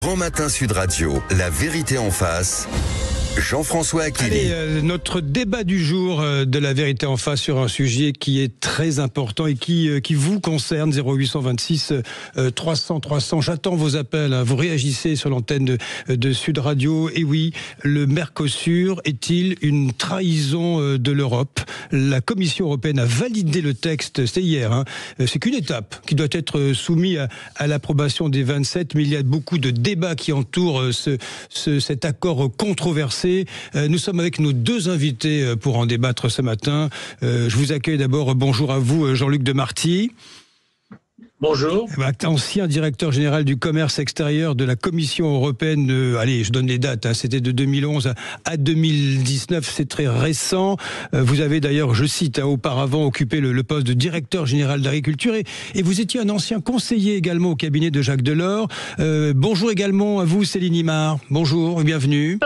Grand Matin Sud Radio, la vérité en face. Jean-François Aquili. Allez, notre débat du jour de la vérité en face sur un sujet qui est très important et qui vous concerne. 0826 300 300. J'attends vos appels. Vous réagissez sur l'antenne de Sud Radio. Et oui, le Mercosur est-il une trahison de l'Europe? La Commission européenne a validé le texte. C'était hier. C'est qu'une étape qui doit être soumise à l'approbation des 27. Mais il y a beaucoup de débats qui entourent cet accord controversé. Nous sommes avec nos deux invités pour en débattre ce matin. Je vous accueille d'abord. Bonjour à vous, Jean-Luc Demarty. Bonjour. Ancien directeur général du commerce extérieur de la Commission européenne. Allez, je donne les dates. C'était de 2011 à 2019. C'est très récent. Vous avez d'ailleurs, je cite, auparavant occupé le poste de directeur général d'agriculture et vous étiez un ancien conseiller également au cabinet de Jacques Delors. Bonjour également à vous, Céline Imard. Bonjour et bienvenue.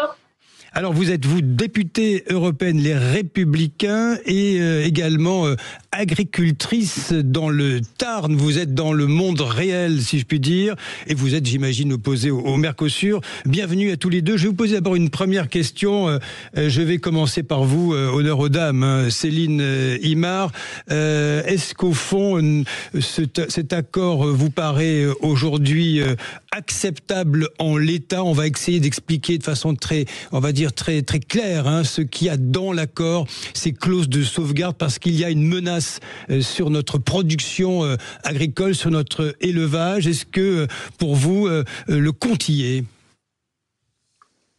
Alors vous êtes députée européenne Les Républicains et également agricultrice dans le Tarn. Vous êtes dans le monde réel, si je puis dire, et vous êtes, j'imagine, opposée au Mercosur. Bienvenue à tous les deux. Je vais vous poser d'abord une première question. Je vais commencer par vous, honneur aux dames, Céline Imard. Est-ce qu'au fond, cet accord vous paraît aujourd'hui acceptable en l'état? On va essayer d'expliquer de façon très, on va dire, très claire ce qu'il y a dans l'accord, ces clauses de sauvegarde, parce qu'il y a une menace sur notre production agricole, sur notre élevage. Est-ce que pour vous, le compte y est?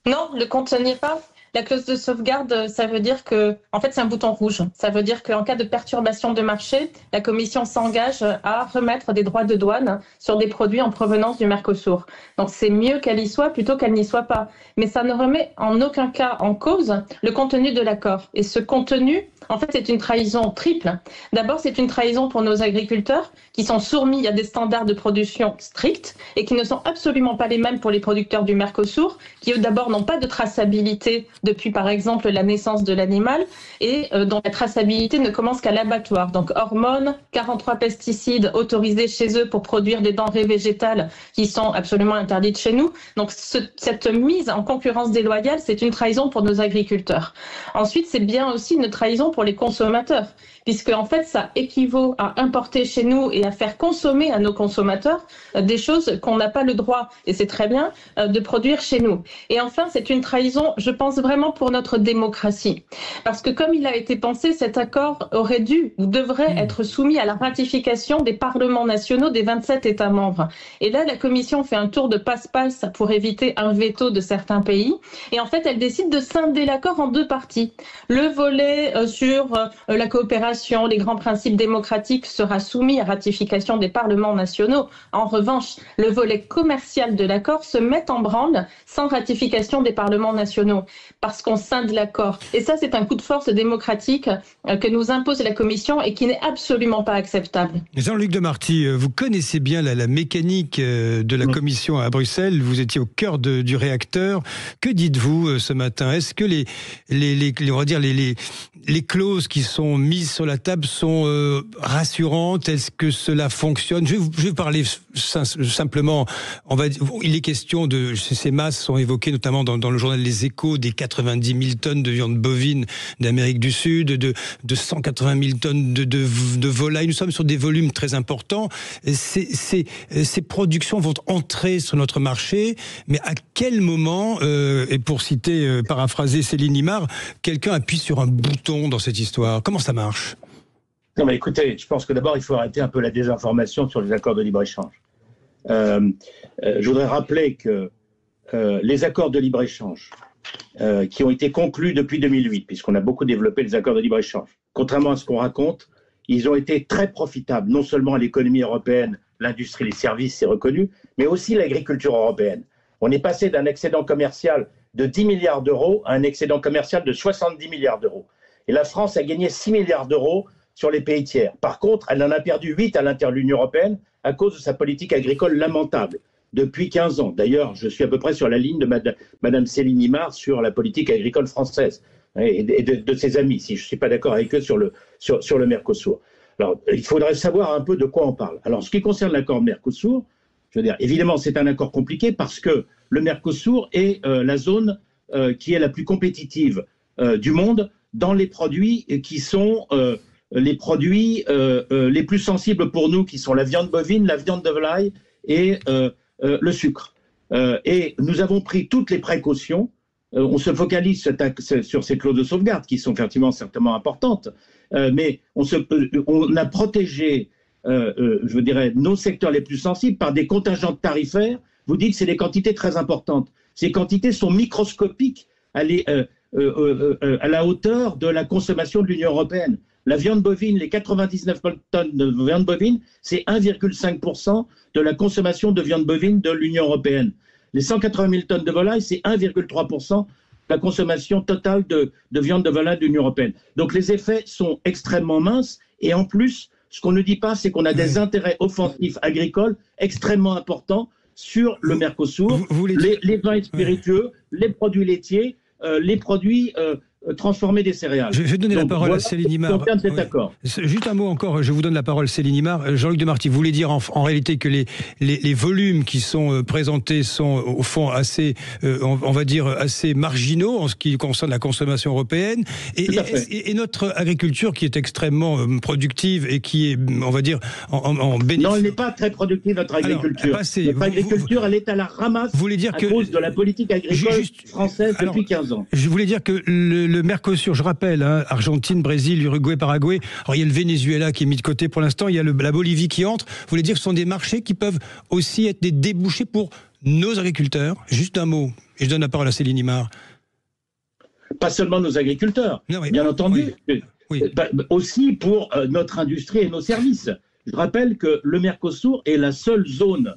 Non, le compte n'y est pas. La clause de sauvegarde, ça veut dire que, en fait, c'est un bouton rouge. Ça veut dire qu'en cas de perturbation de marché, la Commission s'engage à remettre des droits de douane sur des produits en provenance du Mercosur. Donc, c'est mieux qu'elle y soit plutôt qu'elle n'y soit pas. Mais ça ne remet en aucun cas en cause le contenu de l'accord. Et ce contenu, en fait, c'est une trahison triple. D'abord, c'est une trahison pour nos agriculteurs qui sont soumis à des standards de production stricts et qui ne sont absolument pas les mêmes pour les producteurs du Mercosur, qui eux d'abord n'ont pas de traçabilité depuis par exemple la naissance de l'animal et dont la traçabilité ne commence qu'à l'abattoir. Donc hormones, 43 pesticides autorisés chez eux pour produire des denrées végétales qui sont absolument interdites chez nous. Donc cette mise en concurrence déloyale, c'est une trahison pour nos agriculteurs. Ensuite, c'est bien aussi une trahison pour les consommateurs, puisque en fait ça équivaut à importer chez nous et à faire consommer à nos consommateurs des choses qu'on n'a pas le droit, et c'est très bien, de produire chez nous. Et enfin, c'est une trahison, je pense vraiment pour notre démocratie, parce que comme il a été pensé, cet accord aurait dû ou devrait être soumis à la ratification des parlements nationaux des 27 États membres. Et là, la Commission fait un tour de passe-passe pour éviter un veto de certains pays, et en fait, elle décide de scinder l'accord en deux parties. Le volet sur la coopération, les grands principes démocratiques sera soumis à ratification des parlements nationaux. En revanche, le volet commercial de l'accord se met en branle sans ratification des parlements nationaux, parce qu'on scinde l'accord. Et ça, c'est un coup de force démocratique que nous impose la Commission et qui n'est absolument pas acceptable. Jean-Luc Demarty, vous connaissez bien la mécanique de la Commission à Bruxelles. Vous étiez au cœur du réacteur. Que dites-vous ce matin? Est-ce que on va dire les clauses qui sont mises sur la table sont rassurantes? Est-ce que cela fonctionne? Je vais parler simplement. Il est question de ces masses sont évoquées notamment dans le journal Les Échos, des 90 000 tonnes de viande bovine d'Amérique du Sud, de 180 000 tonnes de volailles. Nous sommes sur des volumes très importants. Ces productions vont entrer sur notre marché, mais à quel moment, et pour citer, paraphraser Céline Imard, quelqu'un appuie sur un bouton dans cette histoire? Comment ça marche? Non, mais écoutez, je pense que d'abord, il faut arrêter un peu la désinformation sur les accords de libre-échange. Je voudrais rappeler que les accords de libre-échange qui ont été conclus depuis 2008, puisqu'on a beaucoup développé les accords de libre-échange, contrairement à ce qu'on raconte, ils ont été très profitables, non seulement à l'économie européenne, l'industrie, les services, c'est reconnu, mais aussi l'agriculture européenne. On est passé d'un excédent commercial de 10 milliards d'euros à un excédent commercial de 70 milliards d'euros. Et la France a gagné 6 milliards d'euros sur les pays tiers. Par contre, elle en a perdu 8 à l'intérieur de l'Union européenne à cause de sa politique agricole lamentable depuis 15 ans. D'ailleurs, je suis à peu près sur la ligne de Madame Céline Imard sur la politique agricole française et de ses amis, si je ne suis pas d'accord avec eux sur le Mercosur. Alors, il faudrait savoir un peu de quoi on parle. Alors, en ce qui concerne l'accord Mercosur, Je veux dire, évidemment, c'est un accord compliqué parce que le Mercosur est la zone qui est la plus compétitive du monde dans les produits qui sont les produits les plus sensibles pour nous, qui sont la viande bovine, la viande de volaille et le sucre. Et nous avons pris toutes les précautions. On se focalise sur ces clauses de sauvegarde qui sont effectivement certainement importantes, mais on a protégé, je dirais, nos secteurs les plus sensibles par des contingents tarifaires. Vous dites que c'est des quantités très importantes. Ces quantités sont microscopiques à la hauteur de la consommation de l'Union européenne. La viande bovine, les 99 tonnes de viande bovine, c'est 1,5% de la consommation de viande bovine de l'Union européenne. Les 180 000 tonnes de volaille, c'est 1,3% de la consommation totale de viande de volaille de l'Union européenne. Donc les effets sont extrêmement minces. Et en plus, ce qu'on ne dit pas, c'est qu'on a des intérêts offensifs agricoles extrêmement importants sur le Mercosur. Les vins et spiritueux, les produits laitiers, les produits transformer des céréales. Je vais donner la parole à Céline Imard. Cet accord. Juste un mot encore, je vous donne la parole, Céline Imard. Jean-Luc Demarty, vous voulez dire en réalité que les volumes qui sont présentés sont au fond assez, on va dire, assez marginaux en ce qui concerne la consommation européenne et notre agriculture qui est extrêmement productive et qui est, on va dire, en bénéfice. Non, elle n'est pas très productive, notre agriculture. Notre agriculture, elle est à la ramasse à cause de la politique agricole française depuis 15 ans. Je voulais dire que le Mercosur, je rappelle, hein, Argentine, Brésil, Uruguay, Paraguay. Alors il y a le Venezuela qui est mis de côté pour l'instant. Il y a la Bolivie qui entre. Vous voulez dire que ce sont des marchés qui peuvent aussi être des débouchés pour nos agriculteurs. Juste un mot, et je donne la parole à Céline Imard. Pas seulement nos agriculteurs, bien entendu. Aussi pour notre industrie et nos services. Je rappelle que le Mercosur est la seule zone,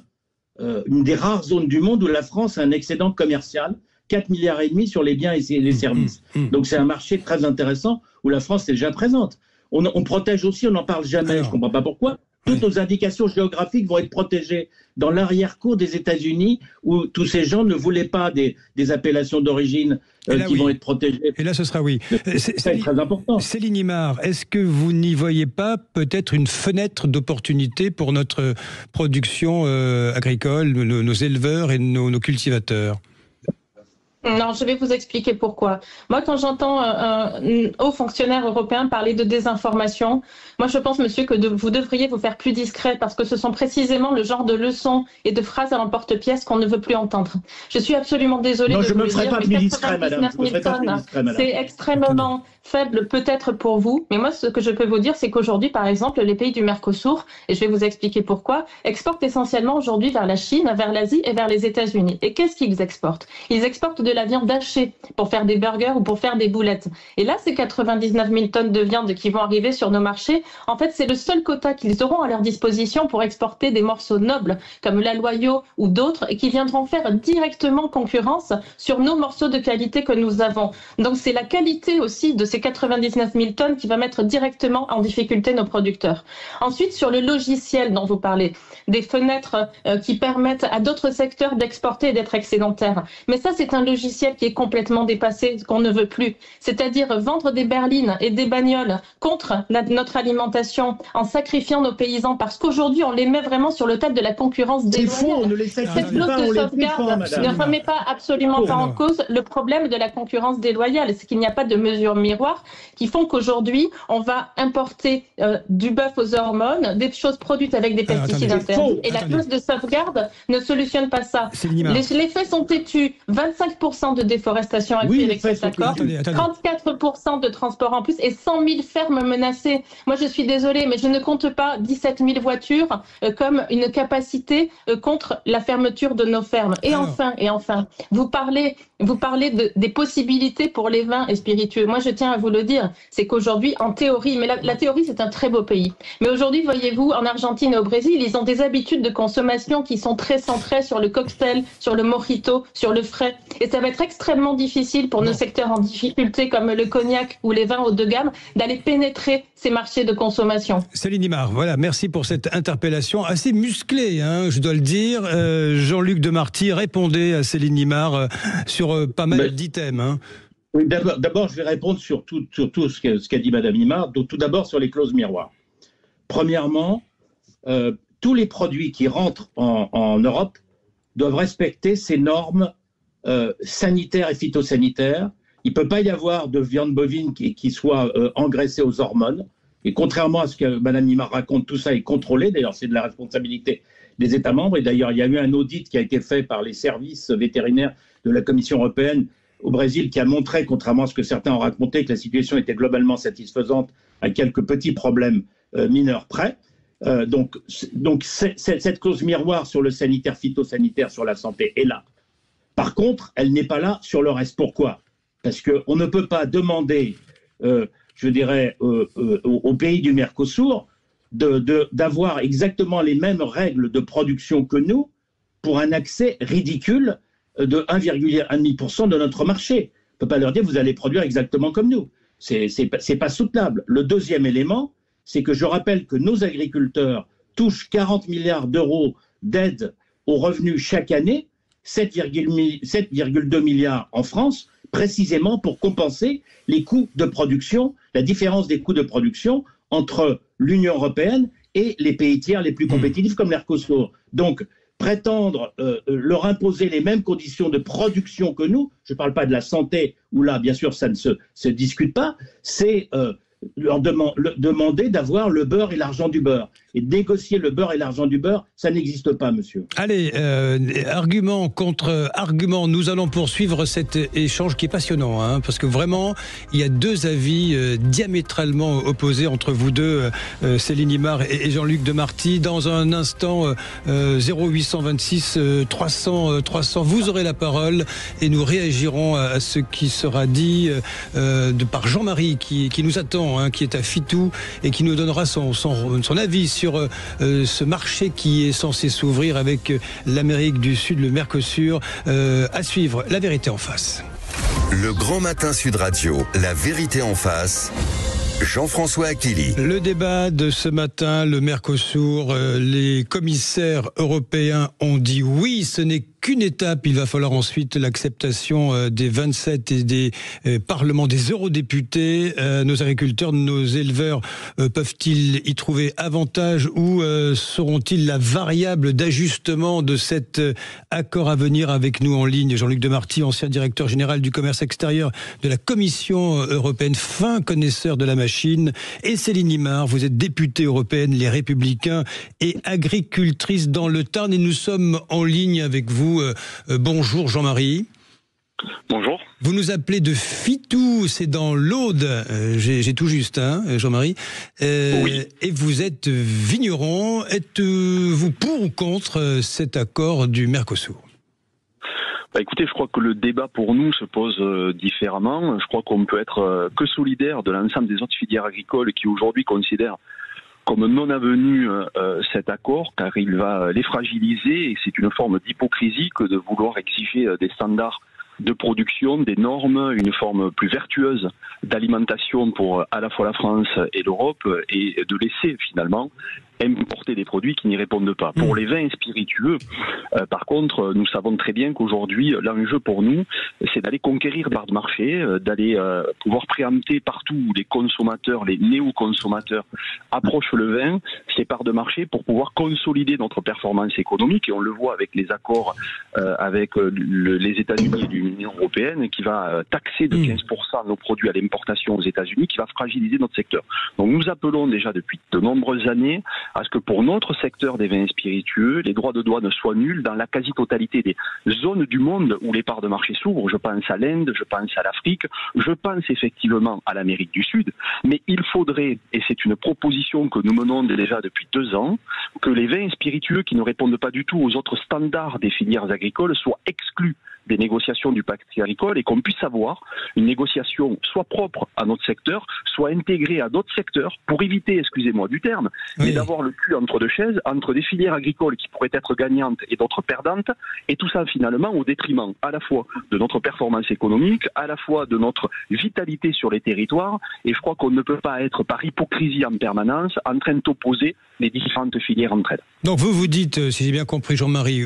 une des rares zones du monde où la France a un excédent commercial. 4,5 milliards sur les biens et les services. Donc c'est un marché très intéressant où la France est déjà présente. On protège aussi, on n'en parle jamais, je ne comprends pas pourquoi. Toutes nos indications géographiques vont être protégées dans l'arrière-cour des États-Unis où tous ces gens ne voulaient pas des appellations d'origine qui vont être protégées. Et là, ce sera oui. C'est très important. Céline Imard, est-ce que vous n'y voyez pas peut-être une fenêtre d'opportunité pour notre production agricole, nos éleveurs et nos cultivateurs ? Non, je vais vous expliquer pourquoi. Moi, quand j'entends un haut fonctionnaire européen parler de désinformation, moi je pense, monsieur, que vous devriez vous faire plus discret parce que ce sont précisément le genre de leçons et de phrases à l'emporte-pièce qu'on ne veut plus entendre. Je suis absolument désolée de vous le dire, mais 99 000 tonnes, c'est extrêmement faible peut-être pour vous, mais moi ce que je peux vous dire, c'est qu'aujourd'hui, par exemple, les pays du Mercosur, et je vais vous expliquer pourquoi, exportent essentiellement aujourd'hui vers la Chine, vers l'Asie et vers les États-Unis. Et qu'est-ce qu'ils exportent? Ils exportent de la viande hachée pour faire des burgers ou pour faire des boulettes. Et là, ces 99 000 tonnes de viande qui vont arriver sur nos marchés, en fait, c'est le seul quota qu'ils auront à leur disposition pour exporter des morceaux nobles comme la Loyau ou d'autres et qui viendront faire directement concurrence sur nos morceaux de qualité que nous avons. Donc, c'est la qualité aussi de ces 99 000 tonnes qui va mettre directement en difficulté nos producteurs. Ensuite, sur le logiciel dont vous parlez, des fenêtres qui permettent à d'autres secteurs d'exporter et d'être excédentaires. Mais ça, c'est un logiciel qui est complètement dépassé, qu'on ne veut plus. C'est-à-dire vendre des berlines et des bagnoles contre notre alimentation en sacrifiant nos paysans parce qu'aujourd'hui, on les met vraiment sur le thème de la concurrence déloyale. C'est faux, on ne les sacrifie Cette clause de sauvegarde ne remet pas absolument pas en cause le problème de la concurrence déloyale. C'est qu'il n'y a pas de mesures miroirs qui font qu'aujourd'hui, on va importer du bœuf aux hormones, des choses produites avec des pesticides interdits. Et la clause de sauvegarde ne solutionne pas ça. Les faits sont têtus. 25% de déforestation actuelle avec cet accord, 34% de transport en plus et 100 000 fermes menacées. Moi, je suis désolée, mais je ne compte pas 17 000 voitures comme une capacité contre la fermeture de nos fermes. Et enfin, vous parlez des possibilités pour les vins et spiritueux. Moi, je tiens à vous le dire, c'est qu'aujourd'hui, en théorie, mais la théorie, c'est un très beau pays. Mais aujourd'hui, voyez-vous, en Argentine et au Brésil, ils ont des habitudes de consommation qui sont très centrées sur le cocktail, sur le mojito, sur le frais. Et ça va être extrêmement difficile pour nos secteurs en difficulté comme le cognac ou les vins haut de gamme d'aller pénétrer ces marchés de consommation. Céline Imard, voilà, merci pour cette interpellation assez musclée, hein, je dois le dire. Jean-Luc Demarty, répondez à Céline Imard sur pas mal d'items. Hein. Oui, d'abord, je vais répondre sur tout ce qu'a dit Madame Imard, tout d'abord sur les clauses miroirs. Premièrement, tous les produits qui rentrent en Europe doivent respecter ces normes sanitaires et phytosanitaires. Il ne peut pas y avoir de viande bovine qui soit engraissée aux hormones. Et contrairement à ce que Mme Nimar raconte, tout ça est contrôlé. D'ailleurs, c'est de la responsabilité des États membres. Et d'ailleurs, il y a eu un audit qui a été fait par les services vétérinaires de la Commission européenne au Brésil qui a montré, contrairement à ce que certains ont raconté, que la situation était globalement satisfaisante à quelques petits problèmes mineurs près. Donc cette clause miroir sur le sanitaire, phytosanitaire, sur la santé est là. Par contre, elle n'est pas là sur le reste. Pourquoi ? Parce qu'on ne peut pas demander, je dirais, aux pays du Mercosur d'avoir exactement les mêmes règles de production que nous pour un accès ridicule de 1,5% de notre marché. On ne peut pas leur dire vous allez produire exactement comme nous. C'est pas soutenable. Le deuxième élément, c'est que je rappelle que nos agriculteurs touchent 40 milliards d'euros d'aide aux revenus chaque année, 7,2 milliards en France, précisément pour compenser les coûts de production, la différence des coûts de production entre l'Union européenne et les pays tiers les plus compétitifs comme l'Mercosur. Donc, prétendre leur imposer les mêmes conditions de production que nous, je ne parle pas de la santé, où là, bien sûr, ça ne se discute pas, c'est leur demander d'avoir le beurre et l'argent du beurre. Et négocier le beurre et l'argent du beurre, ça n'existe pas, monsieur. Allez, argument contre argument, nous allons poursuivre cet échange qui est passionnant, hein, parce que vraiment, il y a deux avis diamétralement opposés entre vous deux, Céline Imard et Jean-Luc Demarty. Dans un instant, 0826 300 300, vous aurez la parole et nous réagirons à ce qui sera dit par Jean-Marie qui nous attend, hein, qui est à Fitou et qui nous donnera son avis sur ce marché qui est censé s'ouvrir avec l'Amérique du Sud, le Mercosur. À suivre, La Vérité en face. Le Grand Matin Sud Radio, La Vérité en face. Jean-François Achilli. Le débat de ce matin, le Mercosur, les commissaires européens ont dit oui, ce n'est qu'une étape. Il va falloir ensuite l'acceptation des 27 et des parlements, des eurodéputés. Nos agriculteurs, nos éleveurs peuvent-ils y trouver avantage ou seront-ils la variable d'ajustement de cet accord à venir? Avec nous en ligne, Jean-Luc Demarty, ancien directeur général du commerce extérieur de la Commission européenne, fin connaisseur de la machine, et Céline Imard, vous êtes députée européenne, les Républicains, et agricultrice dans le Tarn, et nous sommes en ligne avec vous. Bonjour Jean-Marie. Bonjour. Vous nous appelez de Fitou, c'est dans l'Aude, j'ai tout juste, hein, Jean-Marie. Oui. Et vous êtes vigneron. Êtes-vous pour ou contre cet accord du Mercosur? Écoutez, je crois que le débat pour nous se pose différemment. Je crois qu'on peut être que solidaire de l'ensemble des autres filières agricoles qui aujourd'hui considèrent comme non avenu cet accord, car il va les fragiliser et c'est une forme d'hypocrisie que de vouloir exiger des standards de production, des normes, une forme plus vertueuse d'alimentation pour à la fois la France et l'Europe, et de laisser finalement importer des produits qui n'y répondent pas. Pour les vins spiritueux, par contre, nous savons très bien qu'aujourd'hui, l'enjeu pour nous, c'est d'aller conquérir part de marché, d'aller pouvoir préempter partout où les consommateurs, les néo-consommateurs approchent le vin, ces parts de marché pour pouvoir consolider notre performance économique. Et on le voit avec les accords avec les États-Unis et l'Union européenne, qui va taxer de 15% nos produits à l'importation aux États-Unis, qui va fragiliser notre secteur. Donc nous appelons déjà depuis de nombreuses années à ce que pour notre secteur des vins spiritueux, les droits de douane soient nuls dans la quasi-totalité des zones du monde où les parts de marché s'ouvrent. Je pense à l'Inde, je pense à l'Afrique, je pense effectivement à l'Amérique du Sud, mais il faudrait, et c'est une proposition que nous menons déjà depuis 2 ans, que les vins spiritueux qui ne répondent pas du tout aux autres standards des filières agricoles soient exclus des négociations du pacte agricole et qu'on puisse avoir une négociation soit propre à notre secteur, soit intégrée à d'autres secteurs pour éviter, excusez-moi du terme, mais d'avoir le cul entre deux chaises, entre des filières agricoles qui pourraient être gagnantes et d'autres perdantes, et tout ça finalement au détriment à la fois de notre performance économique, à la fois de notre vitalité sur les territoires, et je crois qu'on ne peut pas être par hypocrisie en permanence en train d'opposer les différentes filières entre elles. Donc vous dites, si j'ai bien compris Jean-Marie,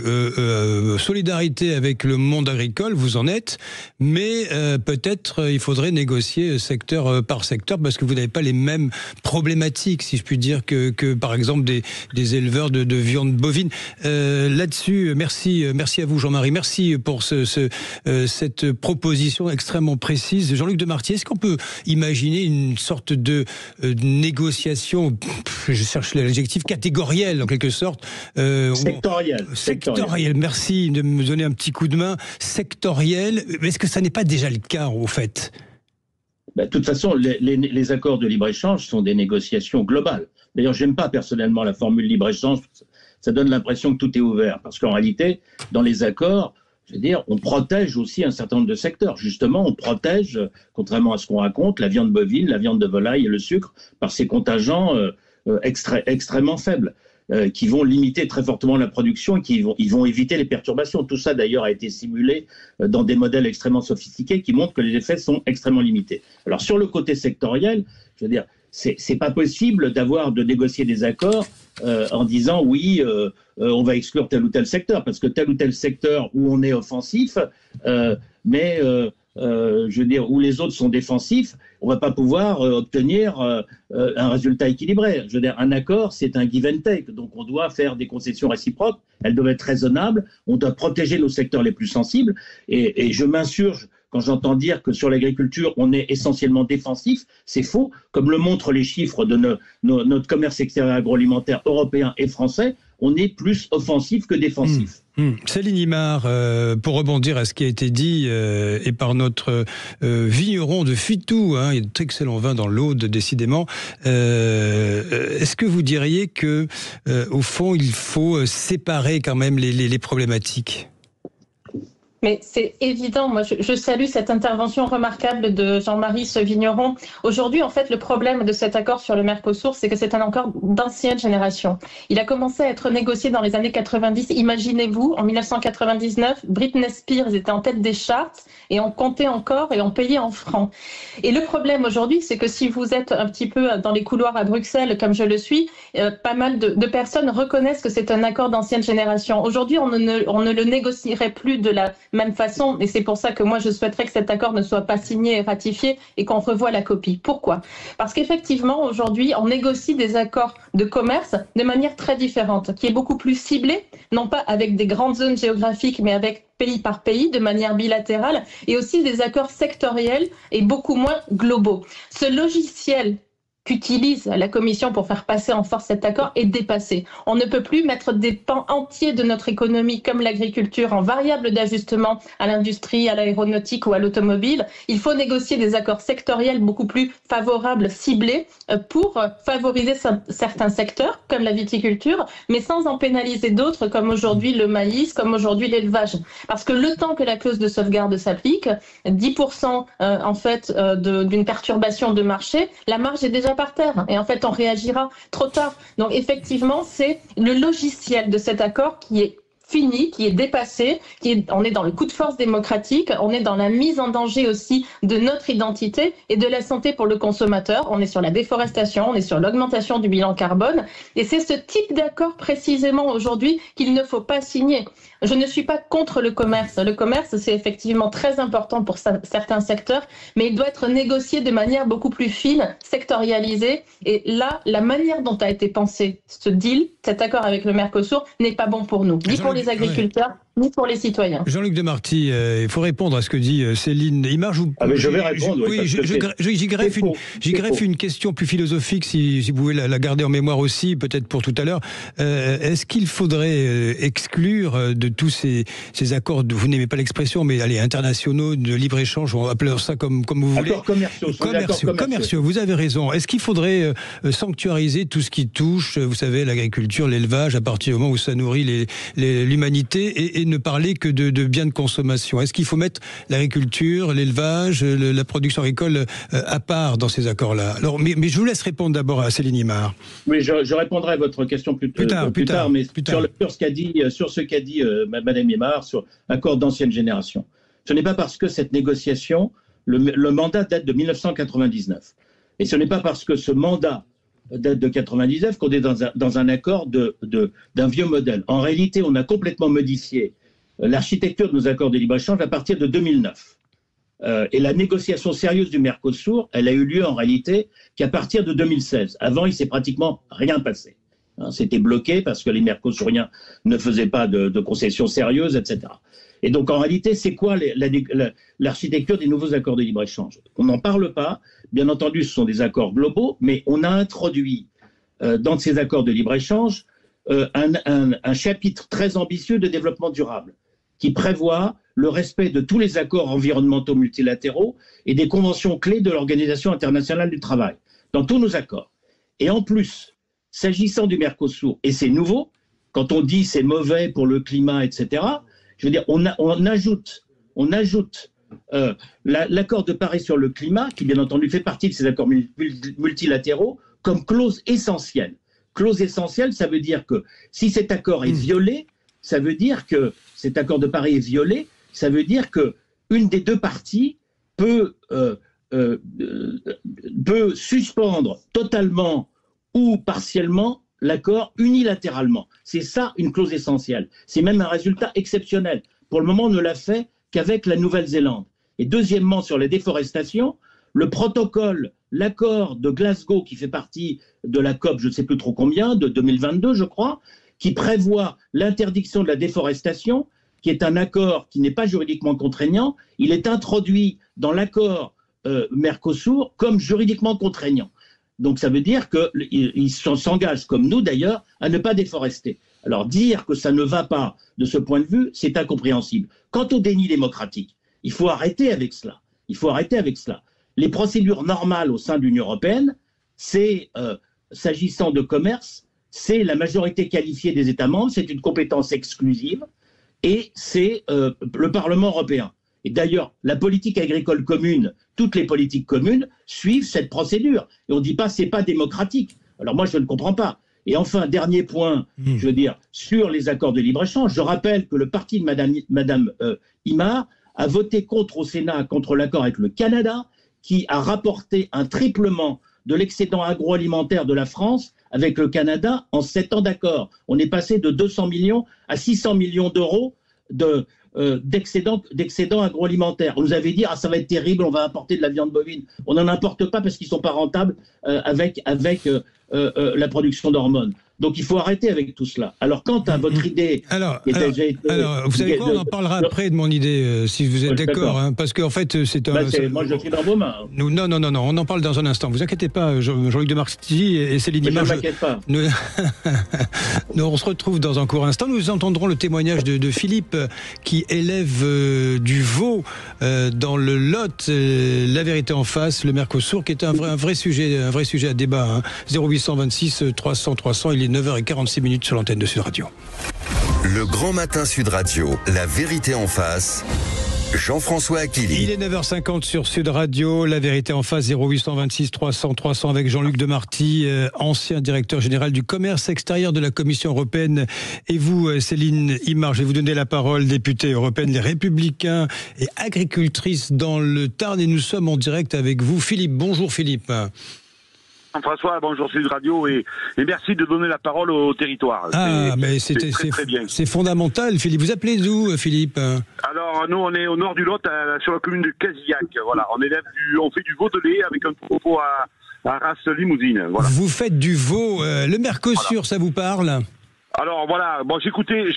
solidarité avec le monde agricole, vous en êtes, mais peut-être il faudrait négocier secteur par secteur parce que vous n'avez pas les mêmes problématiques, si je puis dire, que par exemple exemple des éleveurs de viande bovine. Là-dessus, merci à vous Jean-Marie, merci pour cette proposition extrêmement précise. Jean-Luc Demarty, est-ce qu'on peut imaginer une sorte de négociation, je cherche l'adjectif, catégorielle en quelque sorte, sectorielle, merci de me donner un petit coup de main, sectorielle, est-ce que ça n'est pas déjà le cas au fait ? De toute façon, les accords de libre-échange sont des négociations globales. D'ailleurs, j'aime pas personnellement la formule libre-échange, ça donne l'impression que tout est ouvert, parce qu'en réalité, dans les accords, je veux dire, on protège aussi un certain nombre de secteurs. Justement, on protège, contrairement à ce qu'on raconte, la viande bovine, la viande de volaille et le sucre par ces contingents extrêmement faibles, qui vont limiter très fortement la production et ils vont éviter les perturbations. Tout ça, d'ailleurs, a été simulé dans des modèles extrêmement sophistiqués qui montrent que les effets sont extrêmement limités. Alors, sur le côté sectoriel, je veux dire, c'est pas possible de négocier des accords en disant oui, on va exclure tel ou tel secteur, parce que tel ou tel secteur où on est offensif, mais je veux dire, où les autres sont défensifs, on ne va pas pouvoir obtenir un résultat équilibré. Je veux dire, un accord, c'est un give and take, donc on doit faire des concessions réciproques, elles doivent être raisonnables, on doit protéger nos secteurs les plus sensibles, et je m'insurge quand j'entends dire que sur l'agriculture, on est essentiellement défensif, c'est faux. Comme le montrent les chiffres de notre commerce extérieur agroalimentaire européen et français, on est plus offensif que défensif. Céline Imard, pour rebondir à ce qui a été dit et par notre vigneron de Fitou, il y a d'excellents vins dans l'Aude, décidément. Est-ce que vous diriez que, au fond, il faut séparer quand même les problématiques ? Mais c'est évident, moi je salue cette intervention remarquable de Jean-Marie Sevigneron. Aujourd'hui, en fait, le problème de cet accord sur le Mercosur, c'est que c'est un accord d'ancienne génération. Il a commencé à être négocié dans les années 90. Imaginez-vous, en 1999, Britney Spears était en tête des charts et on comptait encore et on payait en francs. Et le problème aujourd'hui, c'est que si vous êtes un petit peu dans les couloirs à Bruxelles, comme je le suis, pas mal de personnes reconnaissent que c'est un accord d'ancienne génération. Aujourd'hui, on ne le négocierait plus de la même façon, et c'est pour ça que moi je souhaiterais que cet accord ne soit pas signé et ratifié et qu'on revoie la copie. Pourquoi ? Parce qu'effectivement aujourd'hui on négocie des accords de commerce de manière très différente, qui est beaucoup plus ciblée, non pas avec des grandes zones géographiques, mais avec pays par pays, de manière bilatérale, et aussi des accords sectoriels et beaucoup moins globaux. Ce logiciel qu'utilise la Commission pour faire passer en force cet accord est dépassé. On ne peut plus mettre des pans entiers de notre économie, comme l'agriculture, en variable d'ajustement à l'industrie, à l'aéronautique ou à l'automobile. Il faut négocier des accords sectoriels beaucoup plus favorables, ciblés, pour favoriser certains secteurs, comme la viticulture, mais sans en pénaliser d'autres, comme aujourd'hui le maïs, comme aujourd'hui l'élevage. Parce que le temps que la clause de sauvegarde s'applique, 10% en fait d'une perturbation de marché, la marge est déjà par terre et en fait on réagira trop tard. Donc effectivement c'est le logiciel de cet accord qui est fini, qui est dépassé, on est dans le coup de force démocratique, on est dans la mise en danger aussi de notre identité et de la santé pour le consommateur, on est sur la déforestation, on est sur l'augmentation du bilan carbone, et c'est ce type d'accord précisément aujourd'hui qu'il ne faut pas signer. Je ne suis pas contre le commerce c'est effectivement très important pour certains secteurs, mais il doit être négocié de manière beaucoup plus fine, sectorialisée, et là, la manière dont a été pensé ce deal, cet accord avec le Mercosur, n'est pas bon pour nous, ni pour les agriculteurs, ni pour les citoyens. Jean-Luc Demarty, il faut répondre à ce que dit Céline Imard. Mais je vais répondre. J'y greffe une question plus philosophique, si vous pouvez la garder en mémoire aussi, peut-être pour tout à l'heure. Est-ce qu'il faudrait exclure de tous ces accords, vous n'aimez pas l'expression, mais allez, internationaux, de libre-échange, on va appeler ça comme vous voulez. Accords commerciaux. Vous avez raison. Est-ce qu'il faudrait sanctuariser tout ce qui touche, vous savez, l'agriculture, l'élevage, à partir du moment où ça nourrit l'humanité, et ne parler que de biens de consommation? Est-ce qu'il faut mettre l'agriculture, l'élevage, la production agricole à part dans ces accords-là? Alors, mais je vous laisse répondre d'abord à Céline Imard. Oui, je répondrai à votre question plus tard, mais sur ce qu'a dit Madame Imard sur accord d'ancienne génération. Ce n'est pas parce que cette négociation, le mandat date de 1999. Et ce n'est pas parce que ce mandat date de 99 qu'on est dans un accord d'un vieux modèle. En réalité, on a complètement modifié l'architecture de nos accords de libre-échange à partir de 2009. Et la négociation sérieuse du Mercosur, elle a eu lieu en réalité qu'à partir de 2016. Avant, il ne s'est pratiquement rien passé. C'était bloqué parce que les Mercosuriens ne faisaient pas de concessions sérieuses, etc. Et donc, en réalité, c'est quoi l'architecture des nouveaux accords de libre-échange? On n'en parle pas. Bien entendu, ce sont des accords globaux, mais on a introduit dans ces accords de libre-échange un chapitre très ambitieux de développement durable qui prévoit le respect de tous les accords environnementaux multilatéraux et des conventions clés de l'Organisation internationale du travail, dans tous nos accords. Et en plus, s'agissant du Mercosur, et c'est nouveau, quand on dit c'est mauvais pour le climat, etc., je veux dire, on ajoute l'accord de Paris sur le climat, qui bien entendu fait partie de ces accords multilatéraux, comme clause essentielle. Clause essentielle, ça veut dire que si cet accord est violé, ça veut dire que cet accord de Paris est violé, ça veut dire que une des deux parties peut suspendre totalement ou partiellement l'accord unilatéralement. C'est ça une clause essentielle. C'est même un résultat exceptionnel. Pour le moment, on ne l'a fait qu'avec la Nouvelle-Zélande. Et deuxièmement, sur la déforestation, le protocole, l'accord de Glasgow, qui fait partie de la COP, je ne sais plus trop combien, de 2022, je crois, qui prévoit l'interdiction de la déforestation, qui est un accord qui n'est pas juridiquement contraignant, il est introduit dans l'accord Mercosur comme juridiquement contraignant. Donc ça veut dire qu'ils s'engagent, comme nous d'ailleurs, à ne pas déforester. Alors dire que ça ne va pas de ce point de vue, c'est incompréhensible. Quant au déni démocratique, il faut arrêter avec cela. Il faut arrêter avec cela. Les procédures normales au sein de l'Union européenne, c'est, s'agissant de commerce, c'est la majorité qualifiée des États membres, c'est une compétence exclusive, et c'est le Parlement européen. Et d'ailleurs, la politique agricole commune, toutes les politiques communes suivent cette procédure. Et on ne dit pas c'est pas démocratique. Alors moi, je ne comprends pas. Et enfin, dernier point, je veux dire, sur les accords de libre-échange, je rappelle que le parti de Madame Imar a voté contre au Sénat, contre l'accord avec le Canada, qui a rapporté un triplement de l'excédent agroalimentaire de la France avec le Canada en 7 ans d'accord. On est passé de 200 millions à 600 millions d'euros d'excédent agroalimentaire. On nous avait dit, ça va être terrible, on va importer de la viande bovine. On n'en importe pas parce qu'ils ne sont pas rentables avec la production d'hormones. Donc il faut arrêter avec tout cela. Alors quant à votre idée... Alors vous savez quoi, on en parlera après de mon idée, si vous êtes d'accord. Hein, parce qu'en fait, c'est un... moi, je suis dans vos mains. Non, on en parle dans un instant. Vous inquiétez pas, Jean-Luc Demarty et Céline Imar. Je ne m'inquiète pas. On se retrouve dans un court instant. Nous entendrons le témoignage de Philippe, qui élève du veau dans le Lot, La Vérité en face, le Mercosur, qui est un vrai sujet à débat. Hein. 0826 300 300, il est 9h46 sur l'antenne de Sud Radio. Le Grand Matin Sud Radio, La Vérité en face, Jean-François Aquili. Il est 9h50 sur Sud Radio, La Vérité en face, 0826 300 300 avec Jean-Luc Demarty, ancien directeur général du commerce extérieur de la Commission européenne. Et vous, Céline Imar, je vais vous donner la parole, députée européenne, les Républicains et agricultrice dans le Tarn. Et nous sommes en direct avec vous. Philippe, bonjour Philippe. François, bonjour Sud Radio et merci de donner la parole au territoire. Mais très bien. C'est fondamental, Philippe. Vous appelez d'où, Philippe? Alors nous, on est au nord du Lot, sur la commune de Casillac. Voilà, on fait du veau de lait avec un troupeau à race limousine. Voilà. Vous faites du veau. Le Mercosur, voilà. Ça vous parle? Alors voilà, bon, je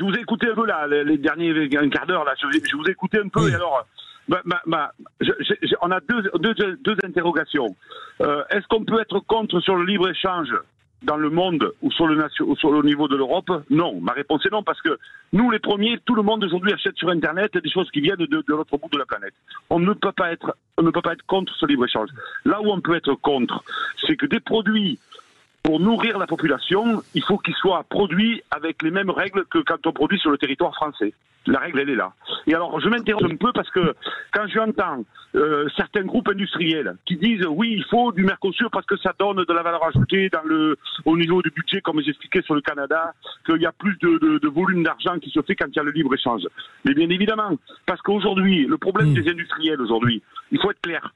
vous ai écouté un peu là, les derniers un quart d'heure là. Je vous ai écouté un peu oui. Et alors. On a deux interrogations. Est-ce qu'on peut être contre sur le libre-échange dans le monde ou sur le niveau de l'Europe? Non. Ma réponse est non, parce que nous, les premiers, tout le monde aujourd'hui achète sur Internet des choses qui viennent de l'autre bout de la planète. On ne peut pas être contre ce libre-échange. Là où on peut être contre, c'est que des produits, pour nourrir la population, il faut qu'ils soient produits avec les mêmes règles que quand on produit sur le territoire français. La règle, elle est là. Et alors, je m'interroge un peu parce que quand j'entends certains groupes industriels qui disent oui, il faut du Mercosur parce que ça donne de la valeur ajoutée au niveau du budget, comme j'expliquais sur le Canada, qu'il y a plus de volume d'argent qui se fait quand il y a le libre-échange. Mais bien évidemment, parce qu'aujourd'hui, le problème des industriels aujourd'hui, il faut être clair.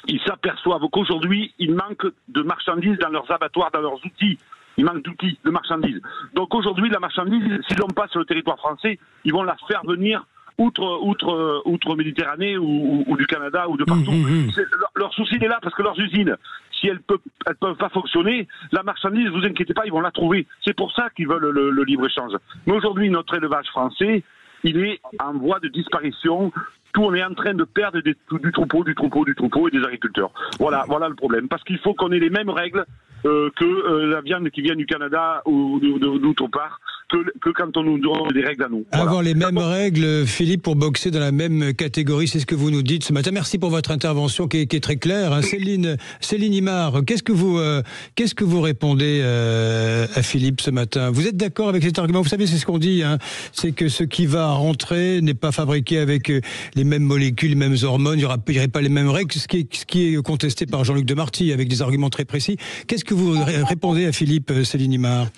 Ils s'aperçoivent qu'aujourd'hui, il manque de marchandises dans leurs abattoirs, dans leurs outils. Il manque d'outils, de marchandises. Donc aujourd'hui, la marchandise, s'ils n'ont pas sur le territoire français, ils vont la faire venir outre Méditerranée ou du Canada ou de partout. Leur souci, il est là parce que leurs usines, si elles peuvent pas fonctionner, la marchandise, vous inquiétez pas, ils vont la trouver. C'est pour ça qu'ils veulent le libre-échange. Mais aujourd'hui, notre élevage français, il est en voie de disparition. Tout, on est en train de perdre du troupeau et des agriculteurs. Voilà le problème. Parce qu'il faut qu'on ait les mêmes règles que la viande qui vient du Canada ou d'autre part, que quand on nous donne des règles à nous. Voilà. Avoir les mêmes règles, Philippe, pour boxer dans la même catégorie, c'est ce que vous nous dites ce matin. Merci pour votre intervention qui est très claire. Hein. Céline Imard, qu'est-ce que vous répondez à Philippe ce matin? Vous êtes d'accord avec cet argument? Vous savez, c'est ce qu'on dit, hein. C'est que ce qui va rentrer n'est pas fabriqué avec les mêmes molécules, les mêmes hormones, il n'y aurait pas les mêmes règles, ce qui est contesté par Jean-Luc Demarty avec des arguments très précis. Qu'est-ce que vous répondez à Philippe, Céline Imard?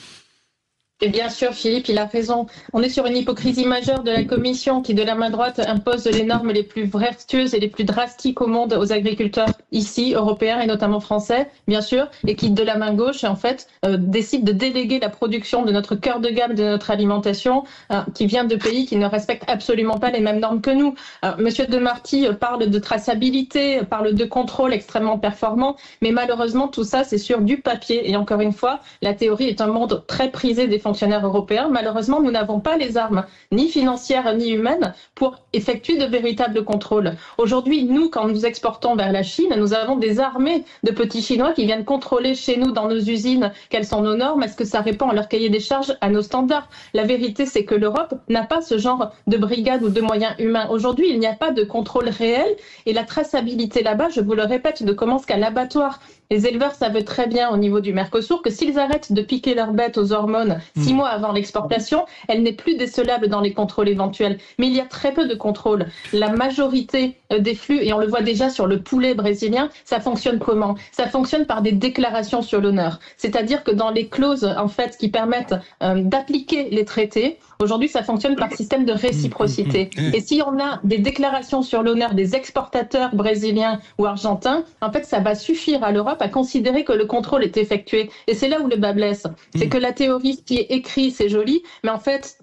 Et bien sûr, Philippe, il a raison. On est sur une hypocrisie majeure de la Commission qui, de la main droite, impose les normes les plus vertueuses et les plus drastiques au monde aux agriculteurs ici, européens et notamment français, bien sûr, et qui, de la main gauche, en fait, décide de déléguer la production de notre cœur de gamme de notre alimentation, qui vient de pays qui ne respectent absolument pas les mêmes normes que nous. Monsieur Demarty parle de traçabilité, parle de contrôle extrêmement performant, mais malheureusement, tout ça, c'est sur du papier. Et encore une fois, la théorie est un monde très prisé des fonctionnaires européens. Malheureusement, nous n'avons pas les armes, ni financières ni humaines, pour effectuer de véritables contrôles. Aujourd'hui, nous, quand nous exportons vers la Chine, nous avons des armées de petits Chinois qui viennent contrôler chez nous, dans nos usines, quelles sont nos normes, est-ce que ça répond à leur cahier des charges, à nos standards. La vérité, c'est que l'Europe n'a pas ce genre de brigade ou de moyens humains. Aujourd'hui, il n'y a pas de contrôle réel et la traçabilité là-bas, je vous le répète, ne commence qu'à l'abattoir. Les éleveurs savent très bien au niveau du Mercosur que s'ils arrêtent de piquer leurs bêtes aux hormones 6 mois avant l'exportation, elle n'est plus décelable dans les contrôles éventuels. Mais il y a très peu de contrôles. La majorité des flux, et on le voit déjà sur le poulet brésilien, ça fonctionne comment? Ça fonctionne par des déclarations sur l'honneur. C'est-à-dire que dans les clauses en fait qui permettent d'appliquer les traités, aujourd'hui ça fonctionne par système de réciprocité. Et si on a des déclarations sur l'honneur des exportateurs brésiliens ou argentins, en fait ça va suffire à l'Europe à considérer que le contrôle est effectué. Et c'est là où le bas blesse. C'est que la théorie, ce qui est écrit, c'est joli, mais en fait,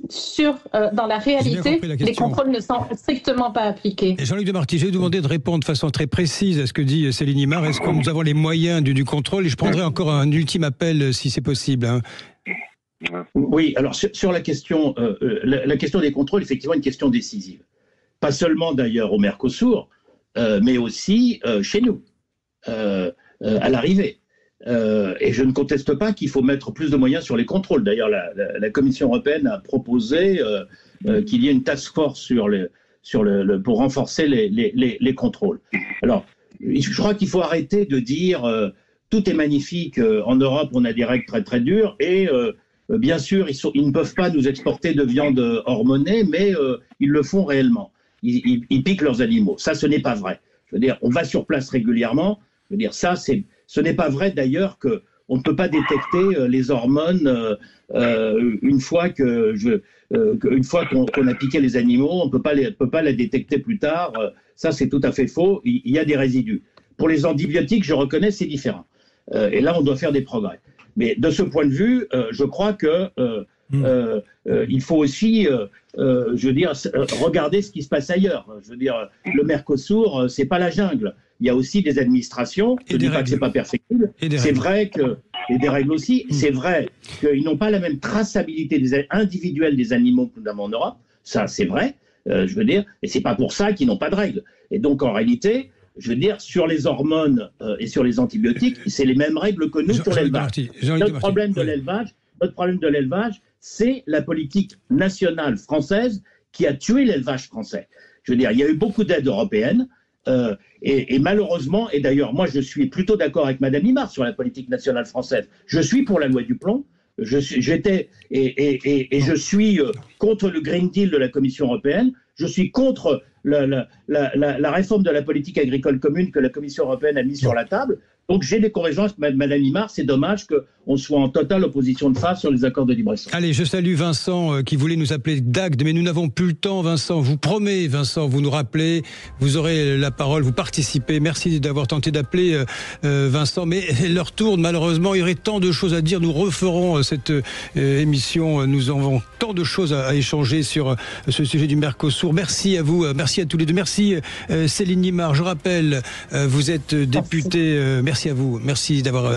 dans la réalité, les contrôles ne sont strictement pas appliqués. Jean-Luc Demarty, je vais vous demander de répondre de façon très précise à ce que dit Céline Imard. Est-ce que nous avons les moyens du contrôle? Et je prendrai encore un ultime appel si c'est possible. Hein. Oui, alors sur la question des contrôles, effectivement, une question décisive. Pas seulement d'ailleurs au Mercosur, mais aussi chez nous. À l'arrivée. Et je ne conteste pas qu'il faut mettre plus de moyens sur les contrôles. D'ailleurs, la Commission européenne a proposé qu'il y ait une task force pour renforcer les contrôles. Alors, je crois qu'il faut arrêter de dire tout est magnifique, en Europe on a des règles très très dures et bien sûr ils ne peuvent pas nous exporter de viande hormonée, mais ils le font réellement. Ils piquent leurs animaux. Ça, ce n'est pas vrai. Je veux dire, on va sur place régulièrement. Je veux dire, ce n'est pas vrai d'ailleurs qu'on ne peut pas détecter les hormones une fois qu'on a piqué les animaux, on ne peut pas les détecter plus tard. Ça, c'est tout à fait faux. Il y a des résidus. Pour les antibiotiques, je reconnais, c'est différent. Et là, on doit faire des progrès. Mais de ce point de vue, je crois que il faut aussi, je veux dire, regarder ce qui se passe ailleurs. Je veux dire, le Mercosur, c'est pas la jungle. Il y a aussi des administrations. Je ne dis pas que c'est pas perfectible. C'est vrai que et des règles aussi. C'est vrai qu'ils n'ont pas la même traçabilité individuelle des animaux que nous avons en Europe. Ça, c'est vrai. Je veux dire, et c'est pas pour ça qu'ils n'ont pas de règles. Et donc, en réalité, je veux dire, sur les hormones et sur les antibiotiques, c'est les mêmes règles que nous pour l'élevage. Notre problème de l'élevage, c'est la politique nationale française qui a tué l'élevage français. Je veux dire, il y a eu beaucoup d'aides européennes et malheureusement, et d'ailleurs, moi, je suis plutôt d'accord avec Madame Imard sur la politique nationale française. Je suis pour la loi du plomb. J'étais et je suis contre le Green Deal de la Commission européenne. Je suis contre la réforme de la politique agricole commune que la Commission européenne a mise sur la table. Donc j'ai des convergences avec Mme Imard. C'est dommage qu'on soit en totale opposition de face sur les accords de libre-échange. Allez, je salue Vincent qui voulait nous appeler Dagde, mais nous n'avons plus le temps, Vincent. Je vous promets, Vincent, vous nous rappelez, vous aurez la parole, vous participez. Merci d'avoir tenté d'appeler Vincent, mais l'heure tourne, malheureusement. Il y aurait tant de choses à dire. Nous referons cette émission. Nous avons tant de choses à échanger sur ce sujet du Mercosur. Merci à vous, merci à tous les deux. Merci Céline Imard. Je rappelle, vous êtes députée. Merci merci à vous. Merci d'avoir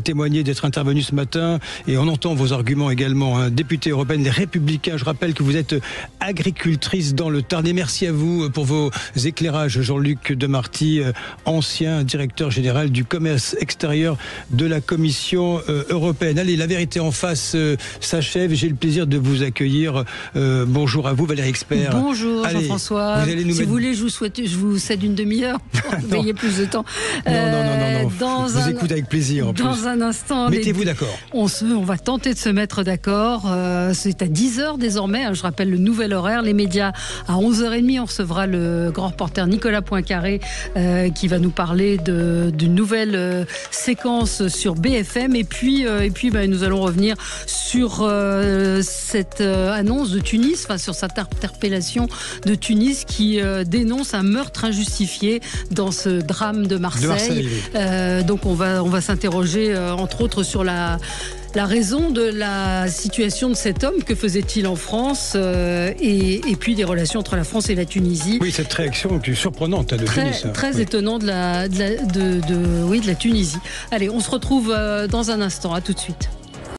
témoigné, d'être intervenu ce matin. Et on entend vos arguments également. Hein. Députée européenne, les Républicains, je rappelle que vous êtes agricultrice dans le Tarn. Et merci à vous pour vos éclairages, Jean-Luc Demarty, ancien directeur général du commerce extérieur de la Commission européenne. Allez, la vérité en face s'achève. J'ai le plaisir de vous accueillir. Bonjour à vous, Valérie Expert. Bonjour, Jean-François. Si vous voulez, je vous cède une demi-heure pour gagner plus de temps. Non. Je vous écoute avec plaisir. Dans un instant. Mettez-vous d'accord. On va tenter de se mettre d'accord. C'est à 10h désormais. Je rappelle le nouvel horaire. Les médias, à 11h30, on recevra le grand reporter Nicolas Poincaré qui va nous parler d'une nouvelle séquence sur BFM. Et puis nous allons revenir sur cette annonce de Tunis, sur cette interpellation de Tunis qui dénonce un meurtre injustifié dans ce drame de Marseille. Donc on va s'interroger entre autres sur la raison de la situation de cet homme, que faisait-il en France, et puis des relations entre la France et la Tunisie. Oui, cette réaction est surprenante de Tunis. Très étonnant de la Tunisie. Allez, on se retrouve dans un instant. À tout de suite.